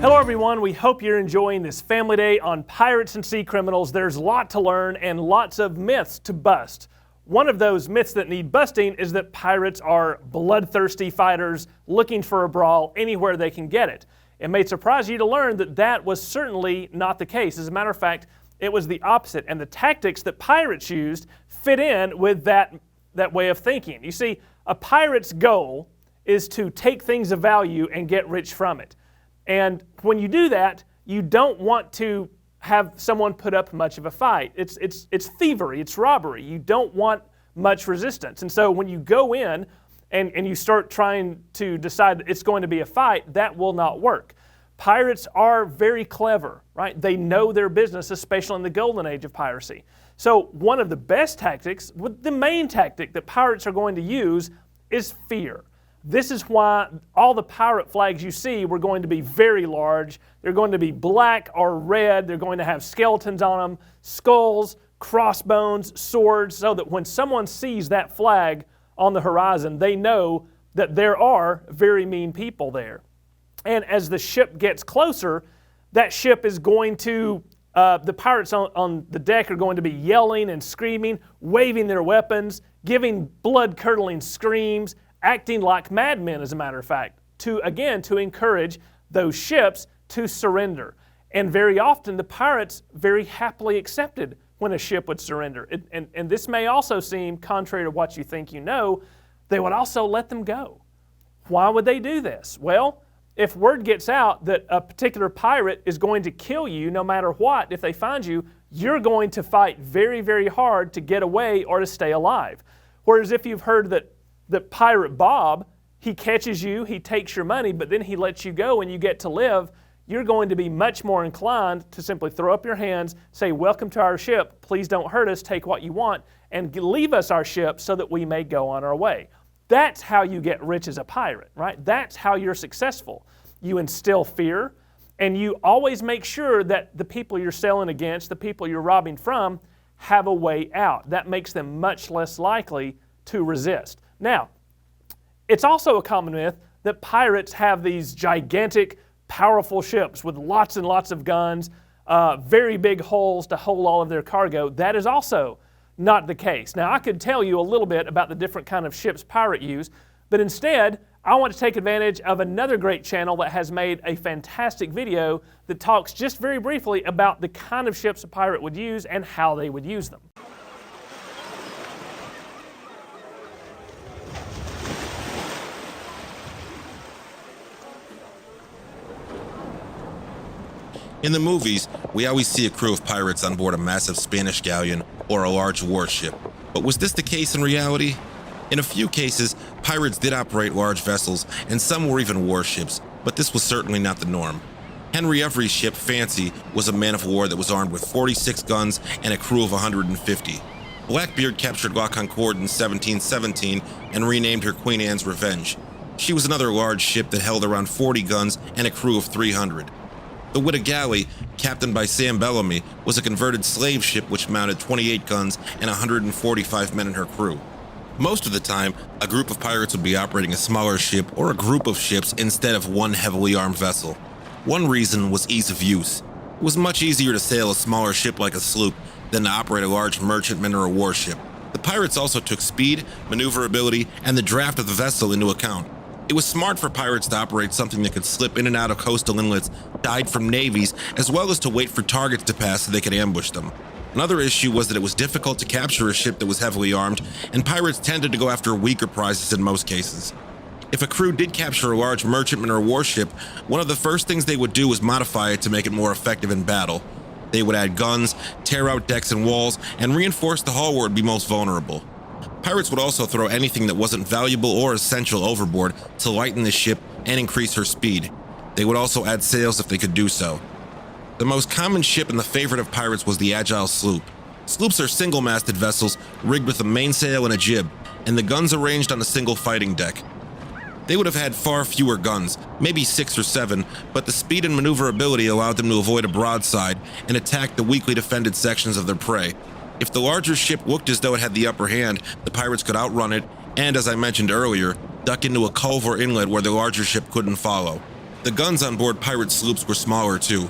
Hello everyone, we hope you're enjoying this family day on Pirates and Sea Criminals. There's a lot to learn and lots of myths to bust. One of those myths that need busting is that pirates are bloodthirsty fighters looking for a brawl anywhere they can get it. It may surprise you to learn that that was certainly not the case. As a matter of fact, it was the opposite, and the tactics that pirates used fit in with that way of thinking. You see, a pirate's goal is to take things of value and get rich from it. And when you do that, you don't want to have someone put up much of a fight. It's thievery, it's robbery. You don't want much resistance. And so when you go in and you start trying to decide that it's going to be a fight, that will not work. Pirates are very clever, right? They know their business, especially in the golden age of piracy. So one of the best tactics, the main tactic that pirates are going to use is fear. This is why all the pirate flags you see were going to be very large. They're going to be black or red. They're going to have skeletons on them, skulls, crossbones, swords, so that when someone sees that flag on the horizon, they know that there are very mean people there. And as the ship gets closer, that ship is going to, the pirates on the deck are going to be yelling and screaming, waving their weapons, giving blood-curdling screams, acting like madmen, as a matter of fact, to encourage those ships to surrender. And very often the pirates very happily accepted when a ship would surrender. And this may also seem contrary to what you think you know. They would also let them go. Why would they do this? Well, if word gets out that a particular pirate is going to kill you no matter what, if they find you, you're going to fight very, very hard to get away or to stay alive. Whereas if you've heard that Pirate Bob, he catches you, he takes your money, but then he lets you go and you get to live, you're going to be much more inclined to simply throw up your hands, say, welcome to our ship, please don't hurt us, take what you want, and leave us our ship so that we may go on our way. That's how you get rich as a pirate, right? That's how you're successful. You instill fear, and you always make sure that the people you're selling against, the people you're robbing from, have a way out. That makes them much less likely to resist. Now, it's also a common myth that pirates have these gigantic, powerful ships with lots and lots of guns, very big holes to hold all of their cargo. That is also not the case. Now, I could tell you a little bit about the different kind of ships pirates use, but instead, I want to take advantage of another great channel that has made a fantastic video that talks just very briefly about the kind of ships a pirate would use and how they would use them. In the movies, we always see a crew of pirates on board a massive Spanish galleon or a large warship. But was this the case in reality? In a few cases, pirates did operate large vessels, and some were even warships, but this was certainly not the norm. Henry Every's ship, Fancy, was a man of war that was armed with 46 guns and a crew of 150. Blackbeard captured La Concorde in 1717 and renamed her Queen Anne's Revenge. She was another large ship that held around 40 guns and a crew of 300. The Whita Galley, captained by Sam Bellamy, was a converted slave ship which mounted 28 guns and 145 men in her crew. Most of the time, a group of pirates would be operating a smaller ship or a group of ships instead of one heavily armed vessel. One reason was ease of use. It was much easier to sail a smaller ship like a sloop than to operate a large merchantman or a warship. The pirates also took speed, maneuverability, and the draft of the vessel into account. It was smart for pirates to operate something that could slip in and out of coastal inlets, hide from navies, as well as to wait for targets to pass so they could ambush them. Another issue was that it was difficult to capture a ship that was heavily armed, and pirates tended to go after weaker prizes in most cases. If a crew did capture a large merchantman or warship, one of the first things they would do was modify it to make it more effective in battle. They would add guns, tear out decks and walls, and reinforce the hull where it would be most vulnerable. Pirates would also throw anything that wasn't valuable or essential overboard to lighten the ship and increase her speed. They would also add sails if they could do so. The most common ship and the favorite of pirates was the Agile Sloop. Sloops are single-masted vessels rigged with a mainsail and a jib, and the guns arranged on a single fighting deck. They would have had far fewer guns, maybe 6 or 7, but the speed and maneuverability allowed them to avoid a broadside and attack the weakly defended sections of their prey. If the larger ship looked as though it had the upper hand, the pirates could outrun it and, as I mentioned earlier, duck into a cove or inlet where the larger ship couldn't follow. The guns on board pirate sloops were smaller too.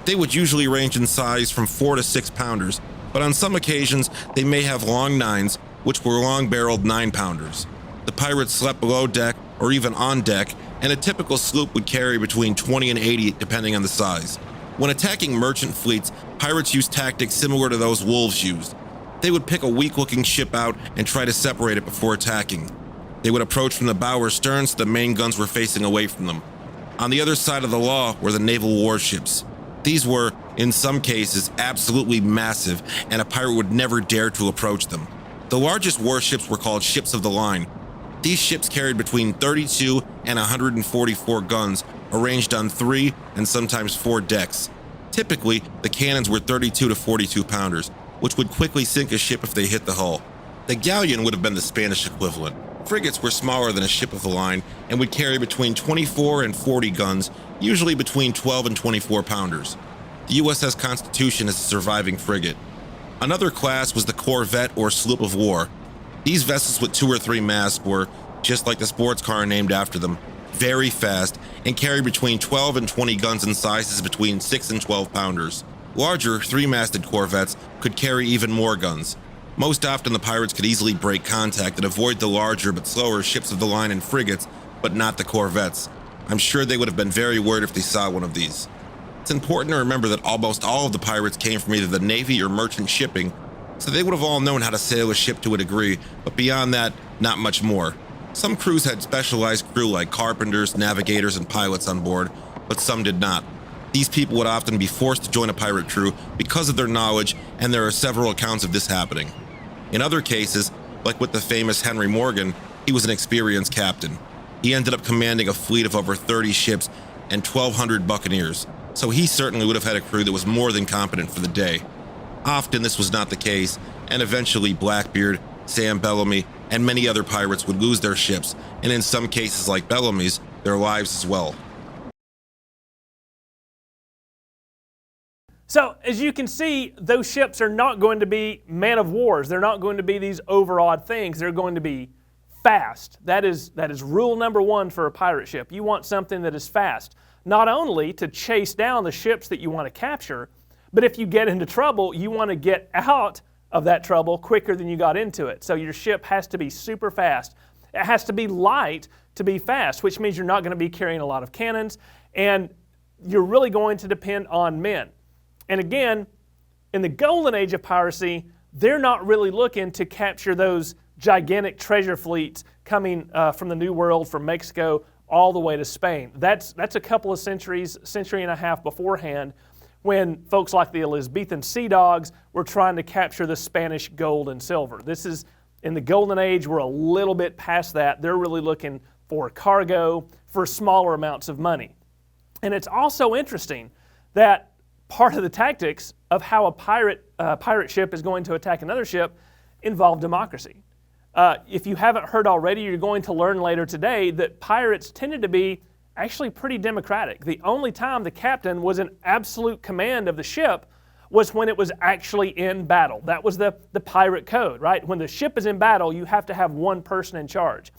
They would usually range in size from 4 to 6 pounders, but on some occasions they may have long 9s, which were long-barreled 9-pounders. The pirates slept below deck or even on deck, and a typical sloop would carry between 20 and 80 depending on the size. When attacking merchant fleets, pirates used tactics similar to those wolves used. They would pick a weak-looking ship out and try to separate it before attacking. They would approach from the bow or stern so the main guns were facing away from them. On the other side of the law were the naval warships. These were, in some cases, absolutely massive, and a pirate would never dare to approach them. The largest warships were called ships of the line. These ships carried between 32 and 144 guns, arranged on 3 and sometimes 4 decks. Typically, the cannons were 32 to 42 pounders, which would quickly sink a ship if they hit the hull. The galleon would have been the Spanish equivalent. Frigates were smaller than a ship of the line and would carry between 24 and 40 guns, usually between 12 and 24 pounders. The USS Constitution is a surviving frigate. Another class was the Corvette or sloop of war. These vessels with 2 or 3 masts were, just like the sports car named after them, very fast and carried between 12 and 20 guns in sizes between 6 and 12 pounders. Larger 3-masted corvettes could carry even more guns. Most often the pirates could easily break contact and avoid the larger but slower ships of the line and frigates, but not the corvettes. I'm sure they would have been very worried if they saw one of these. It's important to remember that almost all of the pirates came from either the Navy or merchant shipping, so they would have all known how to sail a ship to a degree, but beyond that, not much more. Some crews had specialized crew like carpenters, navigators, and pilots on board, but some did not. These people would often be forced to join a pirate crew because of their knowledge, and there are several accounts of this happening. In other cases, like with the famous Henry Morgan, he was an experienced captain. He ended up commanding a fleet of over 30 ships and 1,200 buccaneers, so he certainly would have had a crew that was more than competent for the day. Often this was not the case, and eventually Blackbeard, Sam Bellamy, and many other pirates would lose their ships, and in some cases like Bellamy's, their lives as well. So, as you can see, those ships are not going to be man of wars. They're not going to be these overawed things. They're going to be fast. That is rule number 1 for a pirate ship. You want something that is fast, not only to chase down the ships that you want to capture, but if you get into trouble, you want to get out of that trouble quicker than you got into it. So your ship has to be super fast. It has to be light to be fast, which means you're not going to be carrying a lot of cannons, and you're really going to depend on men. And again, in the golden age of piracy, they're not really looking to capture those gigantic treasure fleets coming from the New World, from Mexico, all the way to Spain. That's a couple of centuries, century and a half beforehand, when folks like the Elizabethan Sea Dogs were trying to capture the Spanish gold and silver. This is, in the golden age, we're a little bit past that. They're really looking for cargo, for smaller amounts of money. And it's also interesting that part of the tactics of how a pirate ship is going to attack another ship involve democracy. If you haven't heard already, you're going to learn later today that pirates tended to be actually pretty democratic. The only time the captain was in absolute command of the ship was when it was actually in battle. That was the pirate code, right? When the ship is in battle, you have to have one person in charge.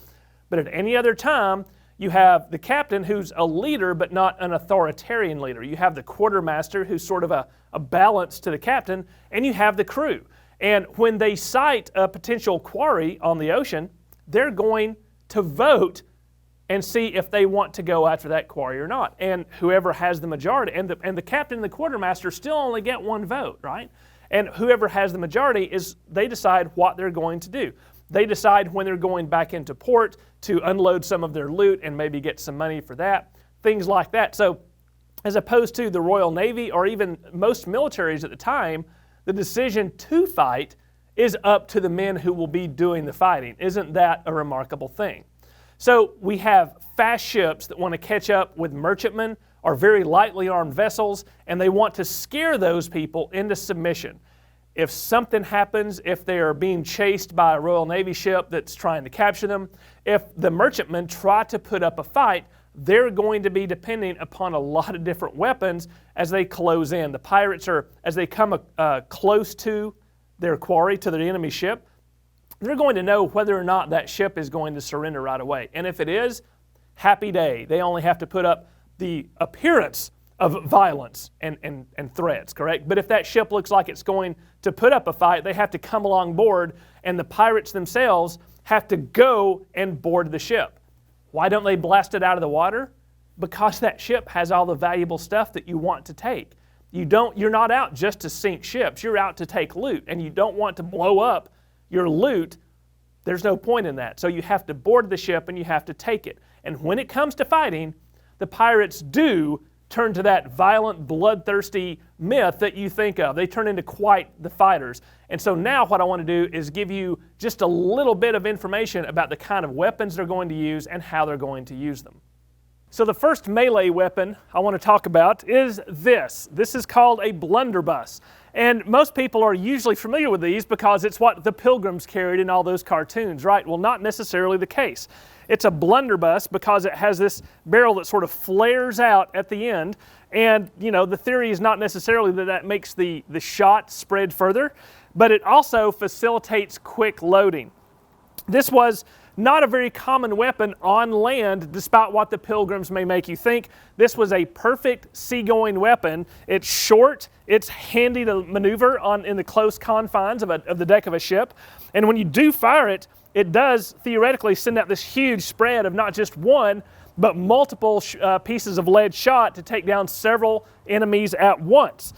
But at any other time, you have the captain who's a leader but not an authoritarian leader. You have the quartermaster who's sort of a balance to the captain, and you have the crew. And when they sight a potential quarry on the ocean, they're going to vote and see if they want to go after that quarry or not. And whoever has the majority, and the captain and the quartermaster still only get one vote, right? And whoever has the majority they decide what they're going to do. They decide when they're going back into port to unload some of their loot and maybe get some money for that, things like that. So as opposed to the Royal Navy or even most militaries at the time, the decision to fight is up to the men who will be doing the fighting. Isn't that a remarkable thing? So we have fast ships that want to catch up with merchantmen or very lightly armed vessels, and they want to scare those people into submission. If something happens, if they are being chased by a Royal Navy ship that's trying to capture them, if the merchantmen try to put up a fight, they're going to be depending upon a lot of different weapons as they close in. The pirates as they come close to their quarry, to their enemy ship, they're going to know whether or not that ship is going to surrender right away. And if it is, happy day. They only have to put up the appearance of violence and threats, correct? But if that ship looks like it's going to put up a fight, they have to come along board, and the pirates themselves have to go and board the ship. Why don't they blast it out of the water? Because that ship has all the valuable stuff that you want to take. You're not out just to sink ships, you're out to take loot, and you don't want to blow up your loot. There's no point in that. So you have to board the ship and you have to take it. And when it comes to fighting, the pirates do turn to that violent, bloodthirsty myth that you think of. They turn into quite the fighters. And so now what I want to do is give you just a little bit of information about the kind of weapons they're going to use and how they're going to use them. So the first melee weapon I want to talk about is this. This is called a blunderbuss. And most people are usually familiar with these because it's what the Pilgrims carried in all those cartoons, right? Well, not necessarily the case. It's a blunderbuss because it has this barrel that sort of flares out at the end. And, you know, the theory is not necessarily that that makes the shot spread further, but it also facilitates quick loading. This was not a very common weapon on land, despite what the Pilgrims may make you think. This was a perfect seagoing weapon. It's short, it's handy to maneuver in the close confines of the deck of a ship. And when you do fire it, it does theoretically send out this huge spread of not just one, but multiple pieces of lead shot to take down several enemies at once.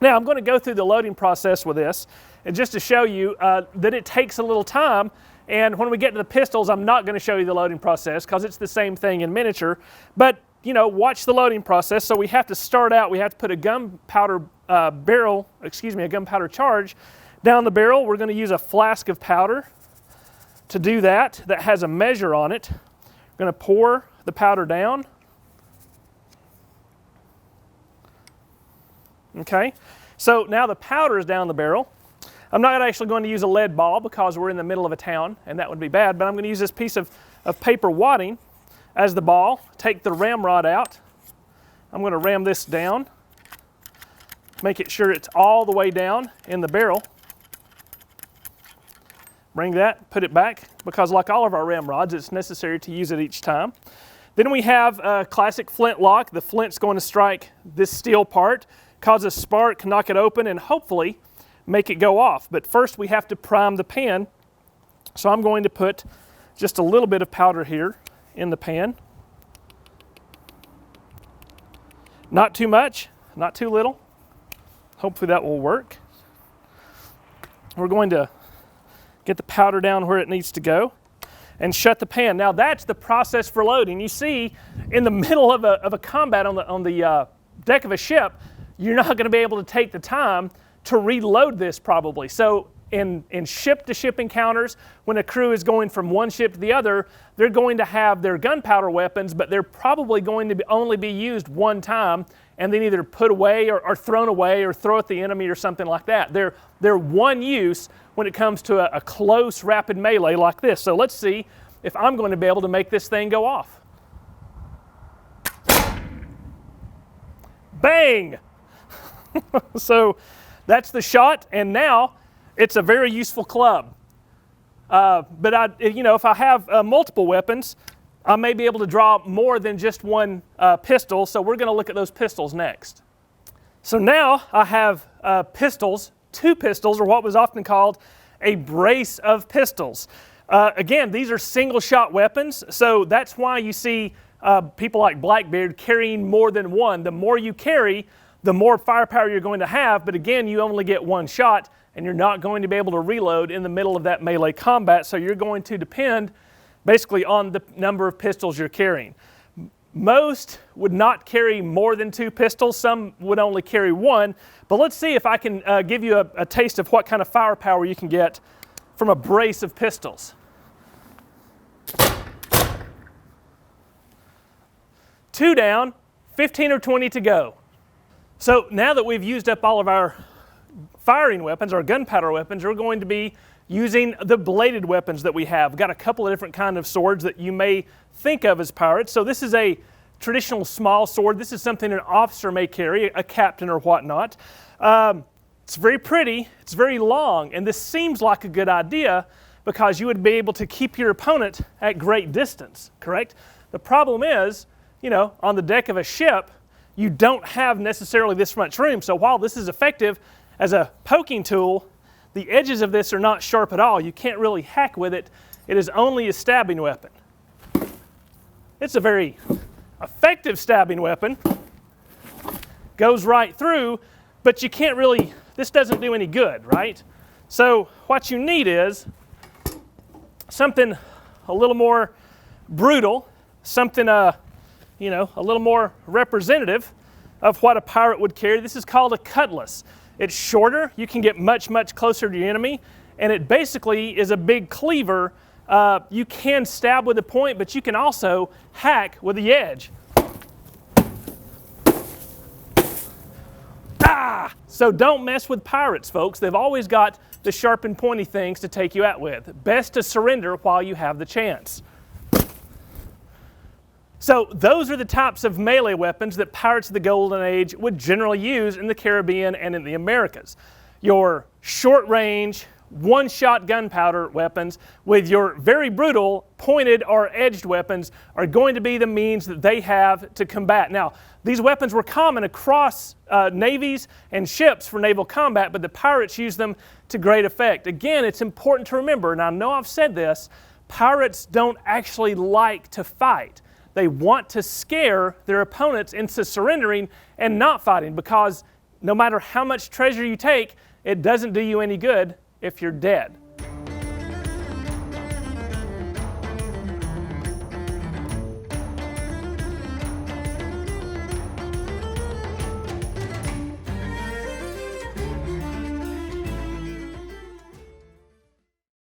Now, I'm going to go through the loading process with this, and just to show you that it takes a little time. And when we get to the pistols, I'm not going to show you the loading process because it's the same thing in miniature. But, you know, watch the loading process. So we have to start out, we have to put a gunpowder a gunpowder charge down the barrel. We're going to use a flask of powder to do that has a measure on it. We're going to pour the powder down. Okay, so now the powder is down the barrel. I'm not actually going to use a lead ball because we're in the middle of a town and that would be bad, but I'm going to use this piece of paper wadding as the ball. Take the ramrod out. I'm going to ram this down. Make it sure it's all the way down in the barrel. Bring that, put it back, because like all of our ramrods, it's necessary to use it each time. Then we have a classic flint lock. The flint's going to strike this steel part, cause a spark, knock it open, and hopefully make it go off. But first we have to prime the pan. So I'm going to put just a little bit of powder here in the pan. Not too much, not too little. Hopefully that will work. We're going to get the powder down where it needs to go and shut the pan. Now that's the process for loading. You see, in the middle of a combat on the deck of a ship, you're not going to be able to take the time to reload this probably. So in ship-to-ship encounters, when a crew is going from one ship to the other, they're going to have their gunpowder weapons, but they're probably going to only be used one time and then either put away or thrown away or throw at the enemy or something like that. They're one use when it comes to a close, rapid melee like this. So let's see if I'm going to be able to make this thing go off. Bang! So that's the shot, and now it's a very useful club. But if I have multiple weapons, I may be able to draw more than just one pistol, so we're going to look at those pistols next. So now I have pistols, two pistols, or what was often called a brace of pistols. Again, these are single-shot weapons, so that's why you see people like Blackbeard carrying more than one. The more you carry, the more firepower you're going to have, but again, you only get one shot, and you're not going to be able to reload in the middle of that melee combat, so you're going to depend basically on the number of pistols you're carrying. Most would not carry more than two pistols, some would only carry one, but let's see if I can give you a taste of what kind of firepower you can get from a brace of pistols. 2 down, 15 or 20 to go. So now that we've used up all of our firing weapons, our gunpowder weapons, we're going to be using the bladed weapons that we have. We've got a couple of different kind of swords that you may think of as pirates. So this is a traditional small sword. This is something an officer may carry, a captain or whatnot. It's very pretty, it's very long, and this seems like a good idea because you would be able to keep your opponent at great distance, correct? The problem is on the deck of a ship, you don't have necessarily this much room. So while this is effective as a poking tool, the edges of this are not sharp at all. You can't really hack with it. It is only a stabbing weapon. It's a very effective stabbing weapon. Goes right through, but you can't really, this doesn't do any good, right? So what you need is something a little more brutal, something a little more representative of what a pirate would carry. This is called a cutlass. It's shorter, you can get much, much closer to your enemy, and it basically is a big cleaver. You can stab with the point, but you can also hack with the edge. So don't mess with pirates, folks. They've always got the sharp and pointy things to take you out with. Best to surrender while you have the chance. So those are the types of melee weapons that pirates of the Golden Age would generally use in the Caribbean and in the Americas. Your short range, one-shot gunpowder weapons with your very brutal pointed or edged weapons are going to be the means that they have to combat. Now, these weapons were common across navies and ships for naval combat, but the pirates used them to great effect. Again, it's important to remember, and I know I've said this, pirates don't actually like to fight. They want to scare their opponents into surrendering and not fighting, because no matter how much treasure you take, it doesn't do you any good if you're dead.